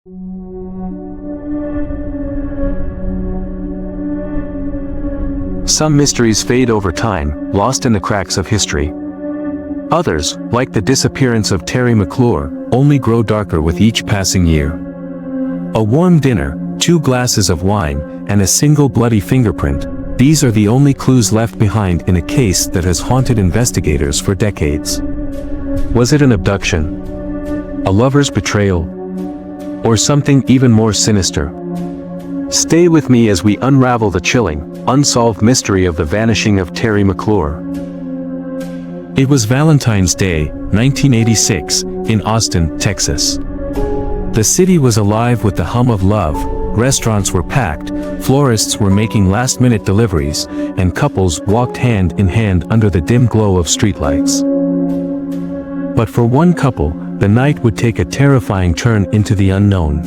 Some mysteries fade over time, lost in the cracks of history. Others, like the disappearance of Terry McClure, only grow darker with each passing year. A warm dinner, 2 glasses of wine, and a single bloody fingerprint, these are the only clues left behind in a case that has haunted investigators for decades. Was it an abduction? A lover's betrayal? Or something even more sinister? Stay with me as we unravel the chilling, unsolved mystery of the vanishing of Terry McClure. It was Valentine's Day, 1986, in Austin, Texas. The city was alive with the hum of love, restaurants were packed, florists were making last-minute deliveries, and couples walked hand in hand under the dim glow of streetlights. But for one couple, the night would take a terrifying turn into the unknown.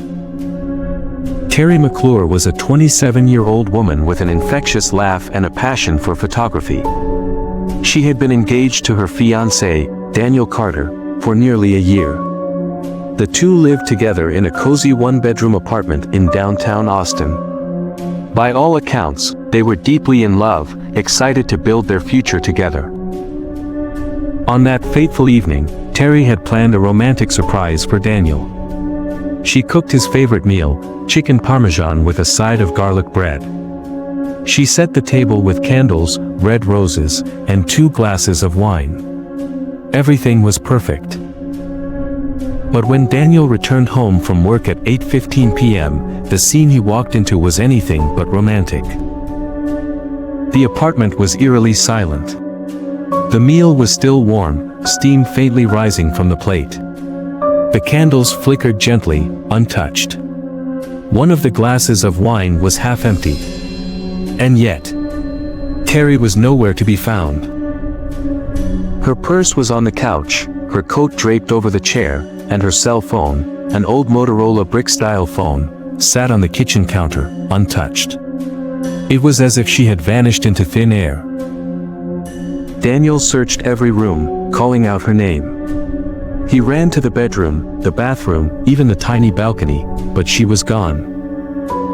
Terry McClure was a 27-year-old woman with an infectious laugh and a passion for photography. She had been engaged to her fiancé, Daniel Carter, for nearly a year. The two lived together in a cozy 1-bedroom apartment in downtown Austin. By all accounts, they were deeply in love, excited to build their future together. On that fateful evening, Terry had planned a romantic surprise for Daniel. She cooked his favorite meal, chicken parmesan with a side of garlic bread. She set the table with candles, red roses, and 2 glasses of wine. Everything was perfect. But when Daniel returned home from work at 8:15 p.m., the scene he walked into was anything but romantic. The apartment was eerily silent. The meal was still warm, steam faintly rising from the plate. The candles flickered gently, untouched. One of the glasses of wine was half empty. And yet, Terry was nowhere to be found. Her purse was on the couch, her coat draped over the chair, and her cell phone, an old Motorola brick-style phone, sat on the kitchen counter, untouched. It was as if she had vanished into thin air. Daniel searched every room, calling out her name. He ran to the bedroom, the bathroom, even the tiny balcony, but she was gone.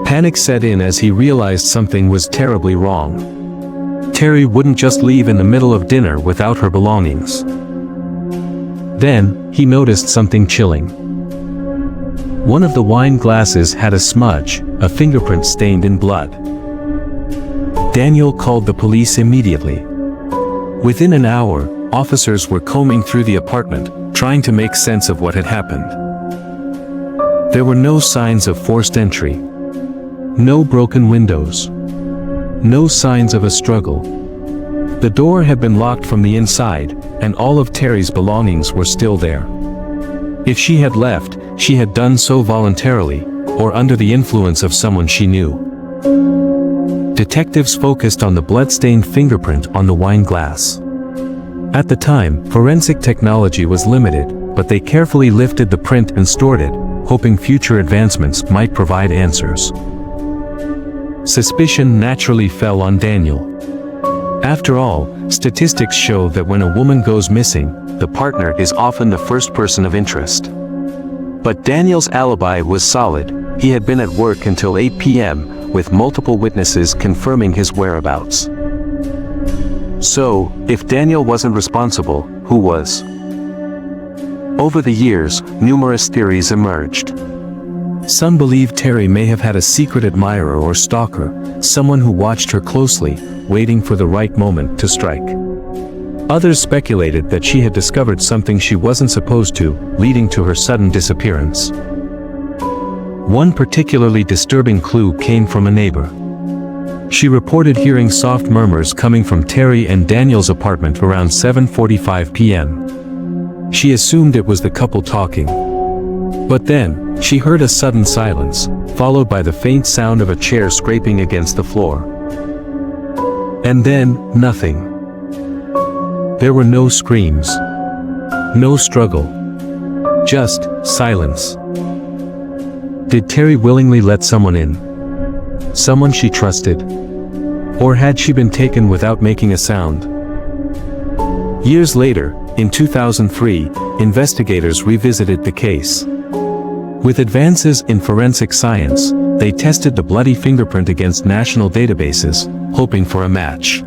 Panic set in as he realized something was terribly wrong. Terry wouldn't just leave in the middle of dinner without her belongings. Then, he noticed something chilling. One of the wine glasses had a smudge, a fingerprint stained in blood. Daniel called the police immediately. Within an hour, officers were combing through the apartment, trying to make sense of what had happened. There were no signs of forced entry. No broken windows. No signs of a struggle. The door had been locked from the inside, and all of Terry's belongings were still there. If she had left, she had done so voluntarily, or under the influence of someone she knew. Detectives focused on the blood-stained fingerprint on the wine glass. At the time, forensic technology was limited, but they carefully lifted the print and stored it, hoping future advancements might provide answers. Suspicion naturally fell on Daniel. After all, statistics show that when a woman goes missing, the partner is often the first person of interest. But Daniel's alibi was solid. He had been at work until 8 p.m., with multiple witnesses confirming his whereabouts. So, if Daniel wasn't responsible, who was? Over the years, numerous theories emerged. Some believe Terry may have had a secret admirer or stalker, someone who watched her closely, waiting for the right moment to strike. Others speculated that she had discovered something she wasn't supposed to, leading to her sudden disappearance. One particularly disturbing clue came from a neighbor. She reported hearing soft murmurs coming from Terry and Daniel's apartment around 7:45 p.m. She assumed it was the couple talking. But then, she heard a sudden silence, followed by the faint sound of a chair scraping against the floor. And then, nothing. There were no screams. No struggle. Just silence. Did Terry willingly let someone in? Someone she trusted? Or had she been taken without making a sound? Years later, in 2003, investigators revisited the case. With advances in forensic science, they tested the bloody fingerprint against national databases, hoping for a match.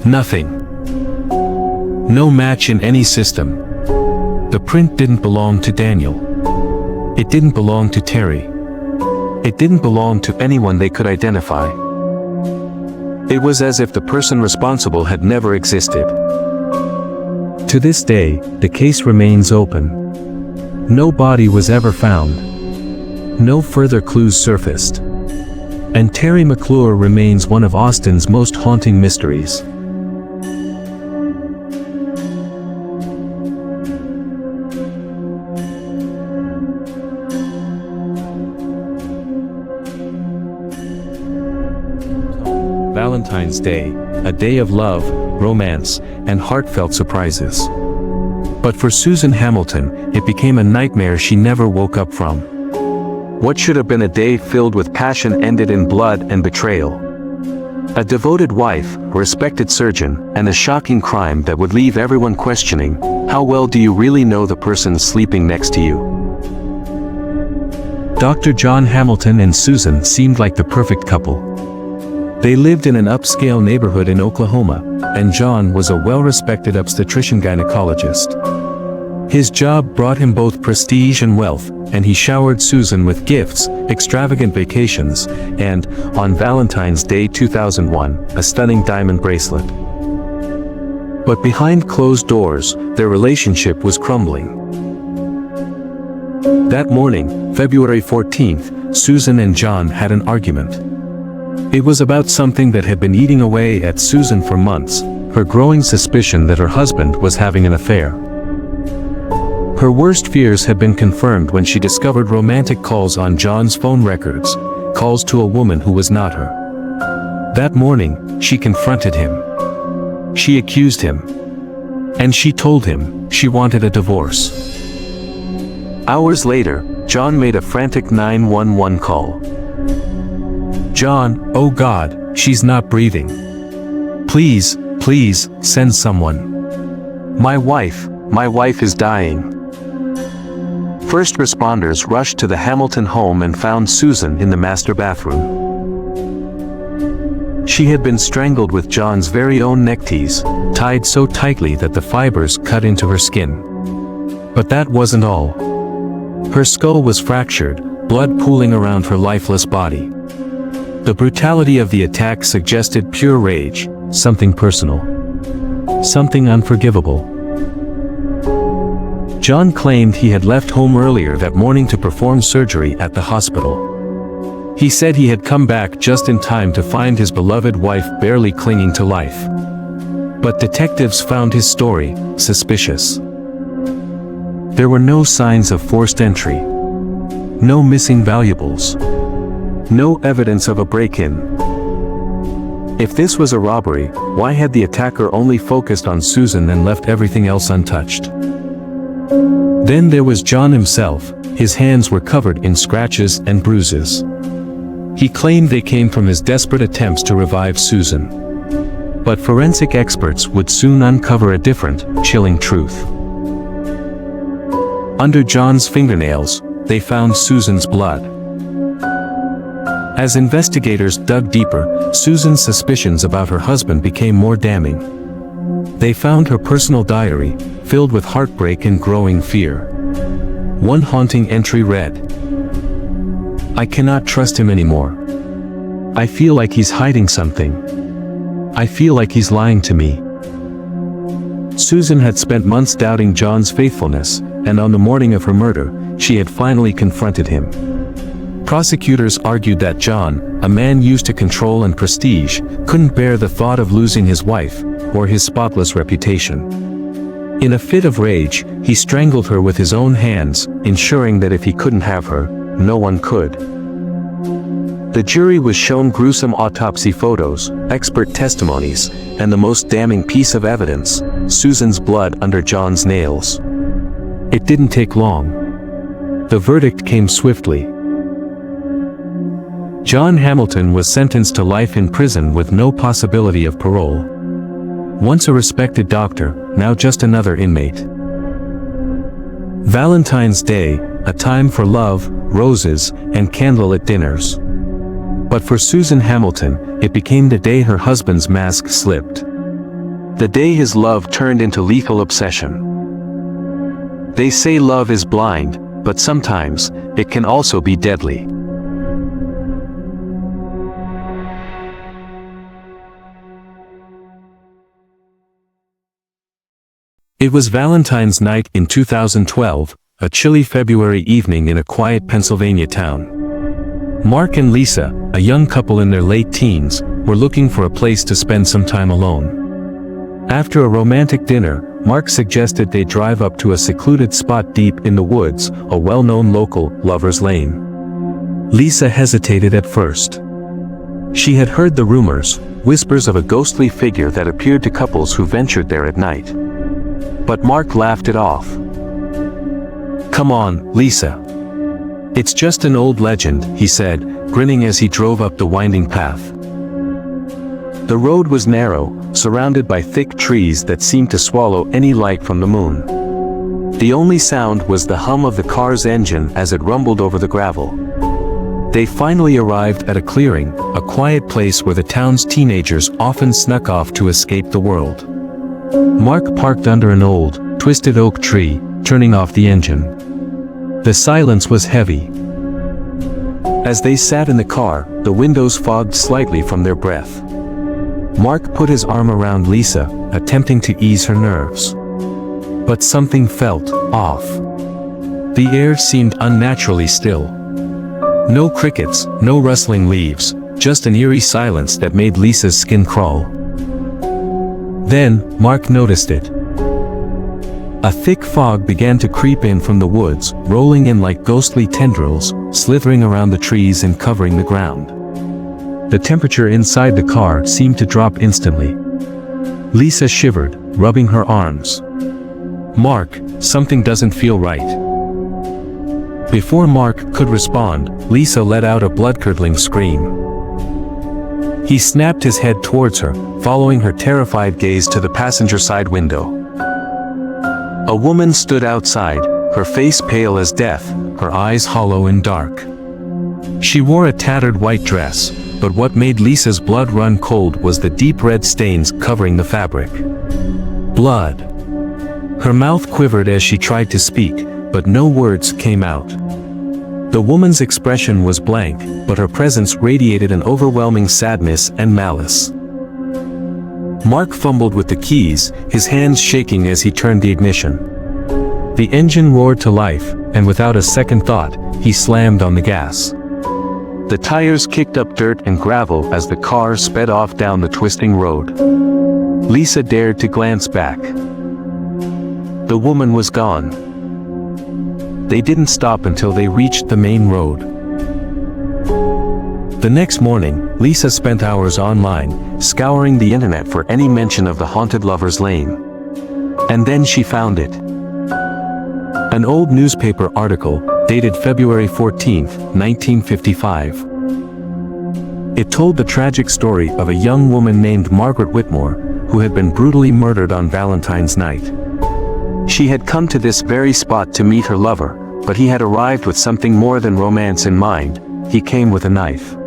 Nothing. No match in any system. The print didn't belong to Daniel. It didn't belong to Terry. It didn't belong to anyone they could identify. It was as if the person responsible had never existed. To this day, the case remains open. No body was ever found. No further clues surfaced. And Terry McClure remains one of Austin's most haunting mysteries. Valentine's Day, a day of love, romance, and heartfelt surprises. But for Susan Hamilton, it became a nightmare she never woke up from. What should have been a day filled with passion ended in blood and betrayal. A devoted wife, a respected surgeon, and a shocking crime that would leave everyone questioning, how well do you really know the person sleeping next to you? Dr. John Hamilton and Susan seemed like the perfect couple. They lived in an upscale neighborhood in Oklahoma, and John was a well-respected obstetrician-gynecologist. His job brought him both prestige and wealth, and he showered Susan with gifts, extravagant vacations, and, on Valentine's Day 2001, a stunning diamond bracelet. But behind closed doors, their relationship was crumbling. That morning, February 14th, Susan and John had an argument. It was about something that had been eating away at Susan for months, her growing suspicion that her husband was having an affair. Her worst fears had been confirmed when she discovered romantic calls on John's phone records, calls to a woman who was not her. That morning, she confronted him. She accused him. And she told him she wanted a divorce. Hours later, John made a frantic 911 call. "John, oh God, she's not breathing. Please, please, send someone. My wife is dying." First responders rushed to the Hamilton home and found Susan in the master bathroom. She had been strangled with John's very own neckties, tied so tightly that the fibers cut into her skin. But that wasn't all. Her skull was fractured, blood pooling around her lifeless body. The brutality of the attack suggested pure rage, something personal. Something unforgivable. John claimed he had left home earlier that morning to perform surgery at the hospital. He said he had come back just in time to find his beloved wife barely clinging to life. But detectives found his story suspicious. There were no signs of forced entry. No missing valuables. No evidence of a break-in. If this was a robbery, why had the attacker only focused on Susan and left everything else untouched? Then there was John himself. His hands were covered in scratches and bruises. He claimed they came from his desperate attempts to revive Susan. But forensic experts would soon uncover a different, chilling truth. Under John's fingernails, they found Susan's blood. As investigators dug deeper, Susan's suspicions about her husband became more damning. They found her personal diary, filled with heartbreak and growing fear. One haunting entry read, "I cannot trust him anymore. I feel like he's hiding something. I feel like he's lying to me." Susan had spent months doubting John's faithfulness, and on the morning of her murder, she had finally confronted him. Prosecutors argued that John, a man used to control and prestige, couldn't bear the thought of losing his wife, or his spotless reputation. In a fit of rage, he strangled her with his own hands, ensuring that if he couldn't have her, no one could. The jury was shown gruesome autopsy photos, expert testimonies, and the most damning piece of evidence, Susan's blood under John's nails. It didn't take long. The verdict came swiftly. John Hamilton was sentenced to life in prison with no possibility of parole. Once a respected doctor, now just another inmate. Valentine's Day, a time for love, roses, and candlelit dinners. But for Susan Hamilton, it became the day her husband's mask slipped. The day his love turned into lethal obsession. They say love is blind, but sometimes, it can also be deadly. It was Valentine's night in 2012, a chilly February evening in a quiet Pennsylvania town. Mark and Lisa, a young couple in their late teens, were looking for a place to spend some time alone. After a romantic dinner, Mark suggested they drive up to a secluded spot deep in the woods, a well-known local, Lover's Lane. Lisa hesitated at first. She had heard the rumors, whispers of a ghostly figure that appeared to couples who ventured there at night. But Mark laughed it off. "Come on, Lisa. It's just an old legend," he said, grinning as he drove up the winding path. The road was narrow, surrounded by thick trees that seemed to swallow any light from the moon. The only sound was the hum of the car's engine as it rumbled over the gravel. They finally arrived at a clearing, a quiet place where the town's teenagers often snuck off to escape the world. Mark parked under an old, twisted oak tree, turning off the engine. The silence was heavy. As they sat in the car, the windows fogged slightly from their breath. Mark put his arm around Lisa, attempting to ease her nerves. But something felt off. The air seemed unnaturally still. No crickets, no rustling leaves, just an eerie silence that made Lisa's skin crawl. Then, Mark noticed it. A thick fog began to creep in from the woods, rolling in like ghostly tendrils, slithering around the trees and covering the ground. The temperature inside the car seemed to drop instantly. Lisa shivered, rubbing her arms. "Mark, something doesn't feel right." Before Mark could respond, Lisa let out a blood-curdling scream. He snapped his head towards her, following her terrified gaze to the passenger side window. A woman stood outside, her face pale as death, her eyes hollow and dark. She wore a tattered white dress, but what made Lisa's blood run cold was the deep red stains covering the fabric. Blood. Her mouth quivered as she tried to speak, but no words came out. The woman's expression was blank, but her presence radiated an overwhelming sadness and malice. Mark fumbled with the keys, his hands shaking as he turned the ignition. The engine roared to life, and without a second thought, he slammed on the gas. The tires kicked up dirt and gravel as the car sped off down the twisting road. Lisa dared to glance back. The woman was gone. They didn't stop until they reached the main road. The next morning, Lisa spent hours online, scouring the internet for any mention of the haunted Lover's Lane. And then she found it. An old newspaper article, dated February 14, 1955. It told the tragic story of a young woman named Margaret Whitmore, who had been brutally murdered on Valentine's night. She had come to this very spot to meet her lover, but he had arrived with something more than romance in mind. He came with a knife.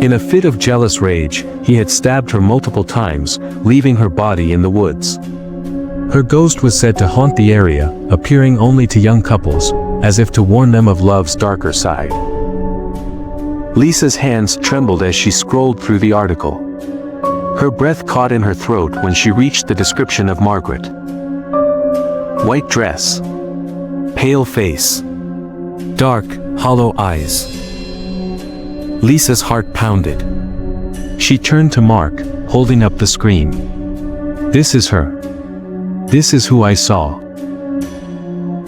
In a fit of jealous rage, he had stabbed her multiple times, leaving her body in the woods. Her ghost was said to haunt the area, appearing only to young couples, as if to warn them of love's darker side. Lisa's hands trembled as she scrolled through the article. Her breath caught in her throat when she reached the description of Margaret. White dress. Pale face. Dark, hollow eyes. Lisa's heart pounded. She turned to Mark, holding up the screen. "This is her. This is who I saw."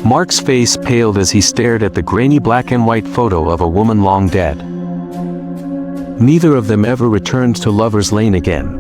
Mark's face paled as he stared at the grainy black and white photo of a woman long dead. Neither of them ever returned to Lover's Lane again.